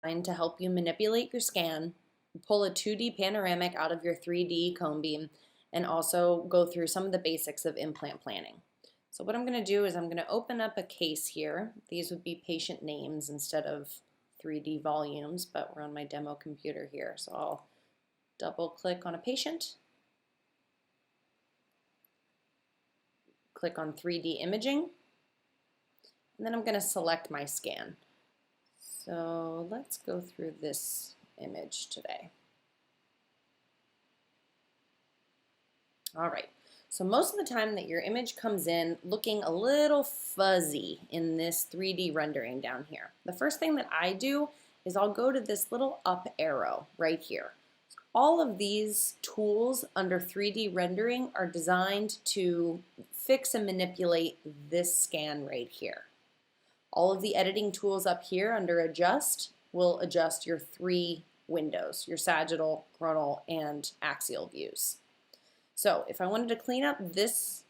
designed to help you manipulate your scan, pull a 2D panoramic out of your 3D cone beam, and also go through some of the basics of implant planning. So what I'm going to do is I'm going to open up a case here. These would be patient names instead of 3D volumes, but we're on my demo computer here. So I'll double click on a patient, click on 3D imaging, and then I'm going to select my scan. So let's go through this image today. All right, so most of the time that your image comes in looking a little fuzzy in this 3D rendering down here. The first thing that I do is I'll go to this little up arrow right here. All of these tools under 3D rendering are designed to fix and manipulate this scan right here. All of the editing tools up here under adjust will adjust your three windows, your sagittal, coronal, and axial views. So if I wanted to clean up this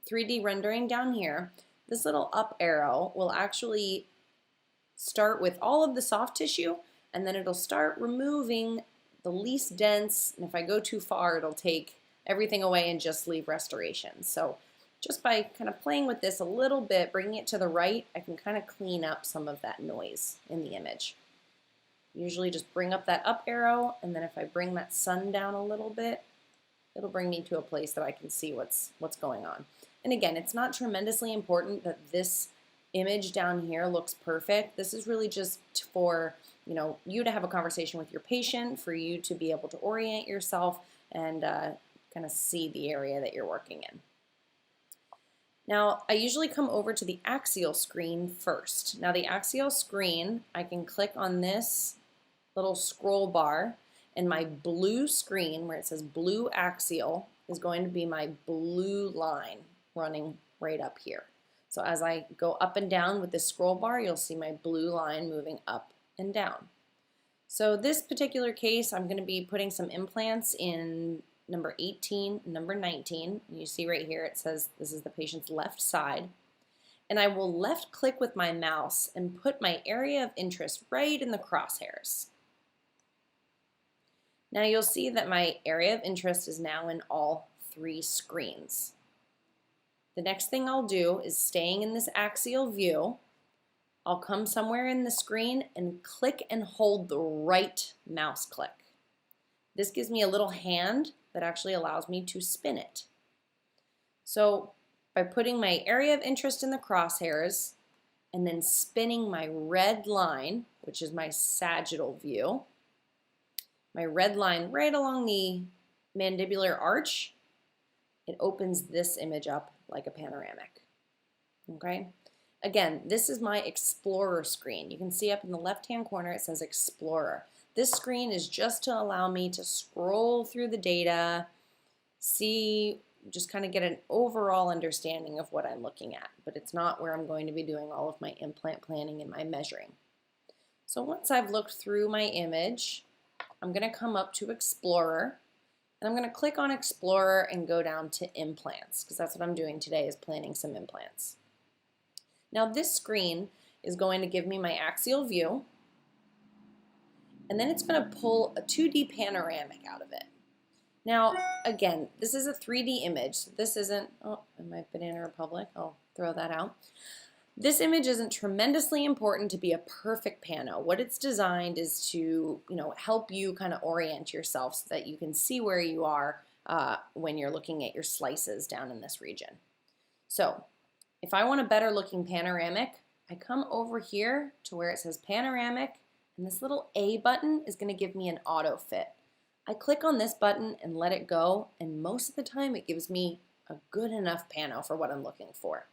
3D rendering down here, this little up arrow will actually start with all of the soft tissue, and then it'll start removing the least dense, and if I go too far, it'll take everything away and just leave restoration. So just by kind of playing with this a little bit, bringing it to the right, I can kind of clean up some of that noise in the image. Usually just bring up that up arrow, and then if I bring that sun down a little bit, it'll bring me to a place that I can see what's going on. And again, it's not tremendously important that this image down here looks perfect. This is really just for you to have a conversation with your patient, for you to be able to orient yourself and kind of see the area that you're working in. Now, I usually come over to the axial screen first. Now, the axial screen, I can click on this little scroll bar, and my blue screen where it says blue axial is going to be my blue line running right up here. So as I go up and down with this scroll bar, you'll see my blue line moving up and down. So this particular case, I'm going to be putting some implants in number 18, number 19. You see right here it says this is the patient's left side. And I will left click with my mouse and put my area of interest right in the crosshairs. Now you'll see that my area of interest is now in all three screens. The next thing I'll do is, staying in this axial view, I'll come somewhere in the screen and click and hold the right mouse click. This gives me a little hand that actually allows me to spin it. So by putting my area of interest in the crosshairs and then spinning my red line, which is my sagittal view, my red line right along the mandibular arch, it opens this image up like a panoramic. Okay? Again, this is my Explorer screen. You can see up in the left-hand corner it says Explorer. This screen is just to allow me to scroll through the data, see, just kind of get an overall understanding of what I'm looking at, but it's not where I'm going to be doing all of my implant planning and my measuring. So once I've looked through my image, I'm going to come up to Explorer, and I'm going to click on Explorer and go down to Implants, because that's what I'm doing today, is planning some implants. Now this screen is going to give me my axial view, and then it's going to pull a 2D panoramic out of it. Now, again, this is a 3D image. This isn't, oh, am I Banana Republic? I'll throw that out. This image isn't tremendously important to be a perfect pano. What it's designed is to, help you kind of orient yourself so that you can see where you are when you're looking at your slices down in this region. So if I want a better looking panoramic, I come over here to where it says panoramic, and this little A button is going to give me an auto fit. I click on this button and let it go, and most of the time it gives me a good enough pano for what I'm looking for.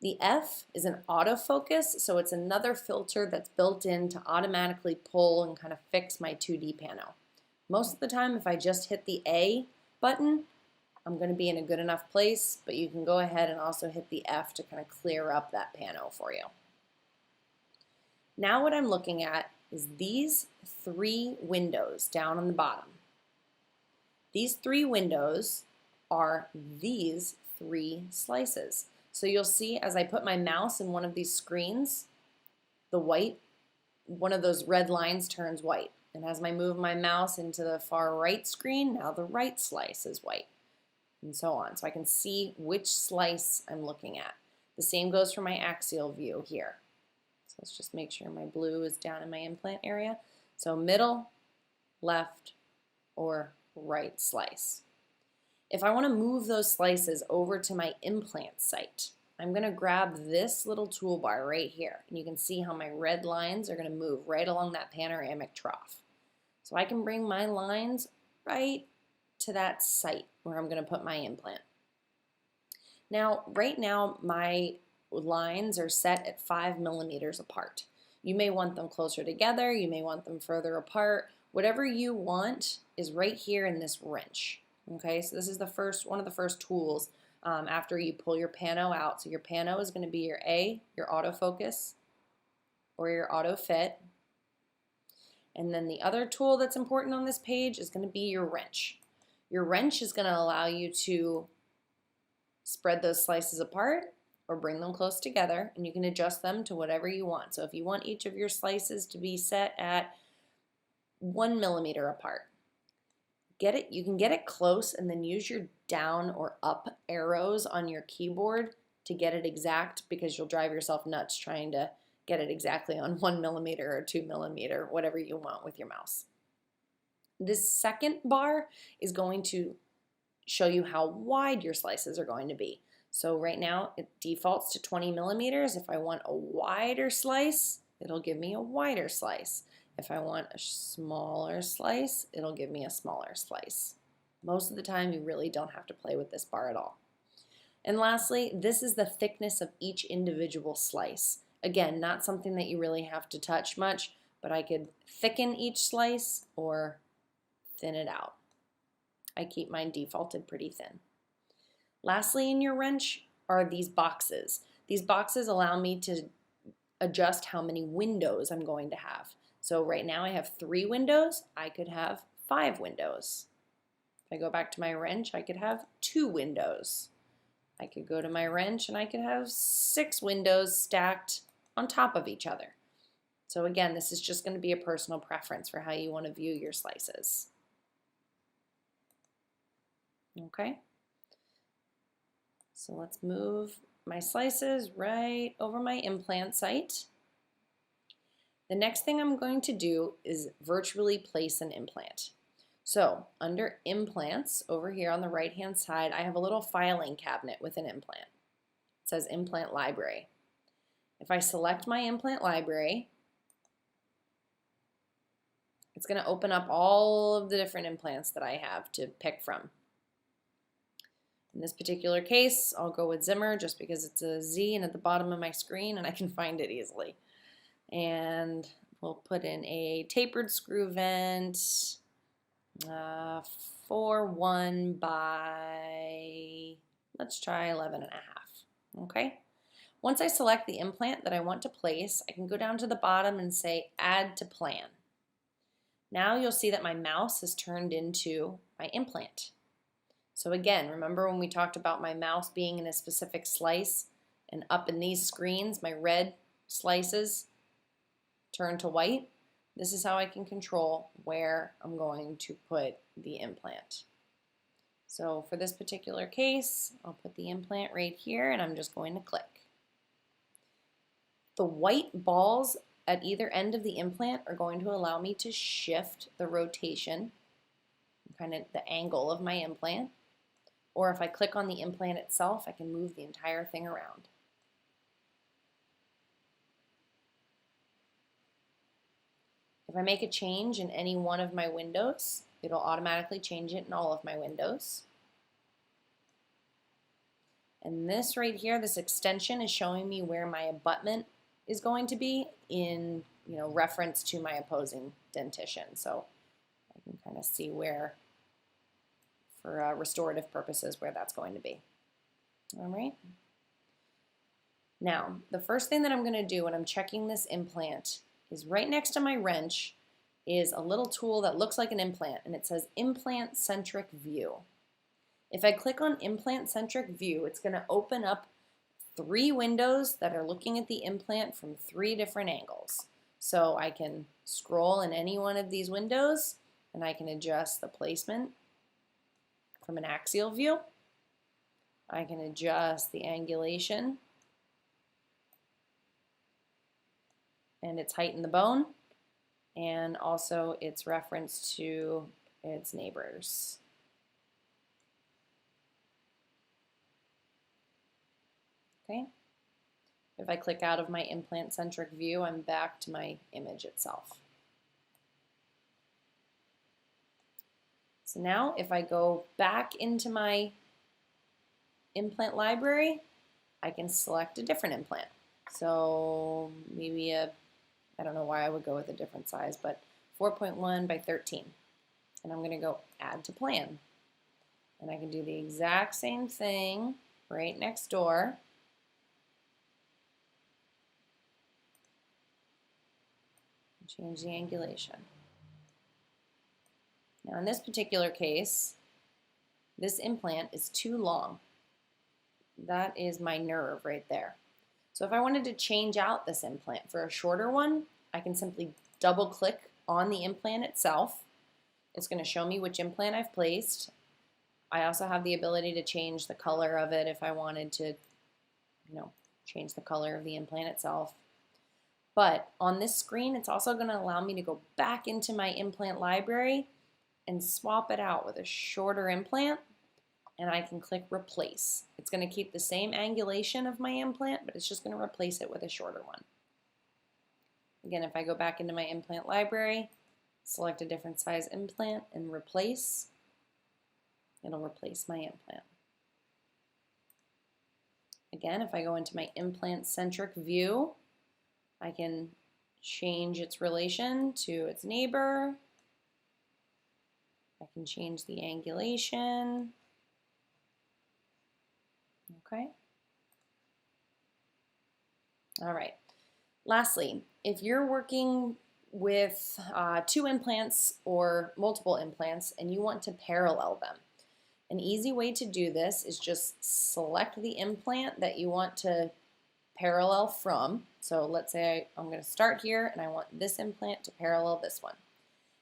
The F is an autofocus, so it's another filter that's built in to automatically pull and kind of fix my 2D pano. Most of the time, if I just hit the A button, I'm going to be in a good enough place, but you can go ahead and also hit the F to kind of clear up that pano for you. Now what I'm looking at is these three windows down on the bottom. These three windows are these three slices. So you'll see as I put my mouse in one of these screens, the white one of those red lines turns white. And as I move my mouse into the far right screen, now the right slice is white, and so on. So I can see which slice I'm looking at. The same goes for my axial view here. So let's just make sure my blue is down in my implant area. So middle, left, or right slice. If I want to move those slices over to my implant site, I'm going to grab this little toolbar right here. And you can see how my red lines are going to move right along that panoramic trough. So I can bring my lines right to that site where I'm going to put my implant. Now, right now, my lines are set at 5 millimeters apart. You may want them closer together, you may want them further apart. Whatever you want is right here in this wrench. Okay, so this is one of the first tools after you pull your pano out. So your pano is going to be your your autofocus or your auto fit. And then the other tool that's important on this page is going to be your wrench. Your wrench is going to allow you to spread those slices apart or bring them close together, and you can adjust them to whatever you want. So if you want each of your slices to be set at 1 millimeter apart, you can get it close and then use your down or up arrows on your keyboard to get it exact, because you'll drive yourself nuts trying to get it exactly on 1 millimeter or 2 millimeter, whatever you want with your mouse. This second bar is going to show you how wide your slices are going to be. So right now it defaults to 20 millimeters. If I want a wider slice, it'll give me a wider slice. If I want a smaller slice, it'll give me a smaller slice. Most of the time you really don't have to play with this bar at all. And lastly, this is the thickness of each individual slice. Again, not something that you really have to touch much, but I could thicken each slice or thin it out. I keep mine defaulted pretty thin. Lastly, in your wrench are these boxes. These boxes allow me to adjust how many windows I'm going to have. So right now I have 3 windows. I could have 5 windows. If I go back to my wrench, I could have 2 windows. I could go to my wrench and I could have 6 windows stacked on top of each other. So again, this is just going to be a personal preference for how you want to view your slices. Okay, so let's move my slices right over my implant site. The next thing I'm going to do is virtually place an implant. So under implants, over here on the right hand side, I have a little filing cabinet with an implant. It says implant library. If I select my implant library, it's going to open up all of the different implants that I have to pick from. In this particular case, I'll go with Zimmer just because it's a Z and at the bottom of my screen and I can find it easily. And we'll put in a tapered screw vent, 4-1 by, let's try 11.5. Okay. Once I select the implant that I want to place, I can go down to the bottom and say Add to Plan. Now you'll see that my mouse has turned into my implant. So again, remember when we talked about my mouse being in a specific slice, and up in these screens, my red slices turn to white? This is how I can control where I'm going to put the implant. So for this particular case, I'll put the implant right here and I'm just going to click. The white balls at either end of the implant are going to allow me to shift the rotation, kind of the angle of my implant. Or if I click on the implant itself, I can move the entire thing around. If I make a change in any one of my windows, it'll automatically change it in all of my windows. And this right here, this extension is showing me where my abutment is going to be in reference to my opposing dentition. So I can kind of see where, for restorative purposes, where that's going to be. All right. Now, the first thing that I'm going to do when I'm checking this implant is right next to my wrench is a little tool that looks like an implant, and it says Implant Centric View. If I click on Implant Centric View, it's going to open up 3 windows that are looking at the implant from 3 different angles. So I can scroll in any one of these windows and I can adjust the placement from an axial view. I can adjust the angulation and its height in the bone, and also its reference to its neighbors. Okay. If I click out of my implant-centric view, I'm back to my image itself. So now if I go back into my implant library, I can select a different implant. So maybe I don't know why I would go with a different size, but 4.1 by 13. And I'm going to go add to plan. And I can do the exact same thing right next door. Change the angulation. Now in this particular case, this implant is too long. That is my nerve right there. So if I wanted to change out this implant for a shorter one, I can simply double click on the implant itself. It's going to show me which implant I've placed. I also have the ability to change the color of it if I wanted to, change the color of the implant itself. But on this screen, it's also going to allow me to go back into my implant library and swap it out with a shorter implant, and I can click replace. It's going to keep the same angulation of my implant, but it's just going to replace it with a shorter one. Again, if I go back into my implant library, select a different size implant and replace, it'll replace my implant. Again, if I go into my implant-centric view, I can change its relation to its neighbor. I can change the angulation. Okay. All right. Lastly, if you're working with 2 implants or multiple implants and you want to parallel them, an easy way to do this is just select the implant that you want to parallel from. So let's say I'm going to start here and I want this implant to parallel this one.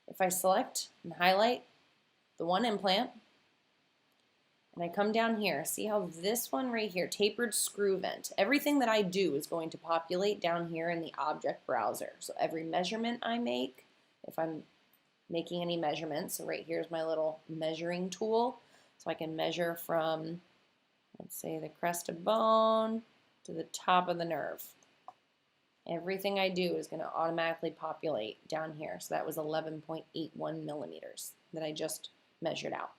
If I select and highlight the one implant and I come down here, see how this one right here, tapered screw vent, everything that I do is going to populate down here in the object browser. So every measurement I make, if I'm making any measurements, so right here's my little measuring tool, so I can measure from, let's say, the crest of bone to the top of the nerve. Everything I do is going to automatically populate down here. So that was 11.81 millimeters that I just measured out.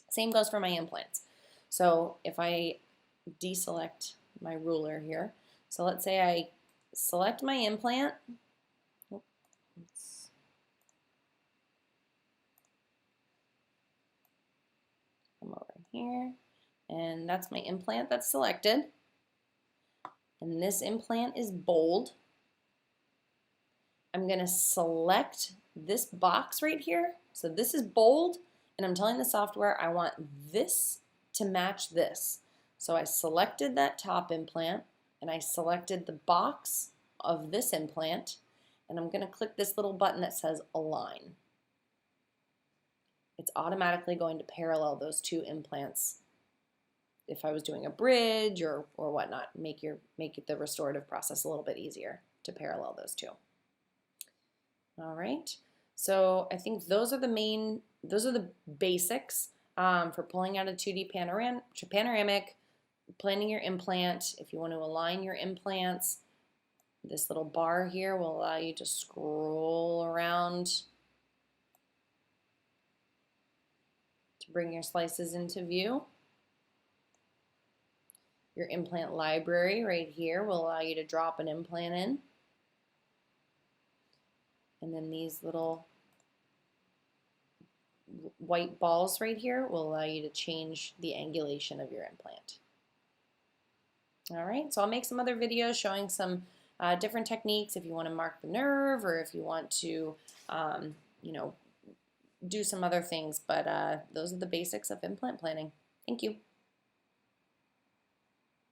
Same goes for my implants. So if I deselect my ruler here, so let's say I select my implant. Oops. Come over here, and that's my implant that's selected. And this implant is bold. I'm going to select this box right here. So this is bold, and I'm telling the software I want this to match this. So I selected that top implant, and I selected the box of this implant, and I'm going to click this little button that says Align. It's automatically going to parallel those 2 implants. If I was doing a bridge or whatnot, make the restorative process a little bit easier to parallel those 2. All right, so I think those are the basics for pulling out a 2D panoramic, planning your implant. If you want to align your implants, this little bar here will allow you to scroll around to bring your slices into view. Your implant library right here will allow you to drop an implant in. And then these little white balls right here will allow you to change the angulation of your implant. All right, so I'll make some other videos showing some different techniques if you want to mark the nerve or if you want to, do some other things. But those are the basics of implant planning. Thank you.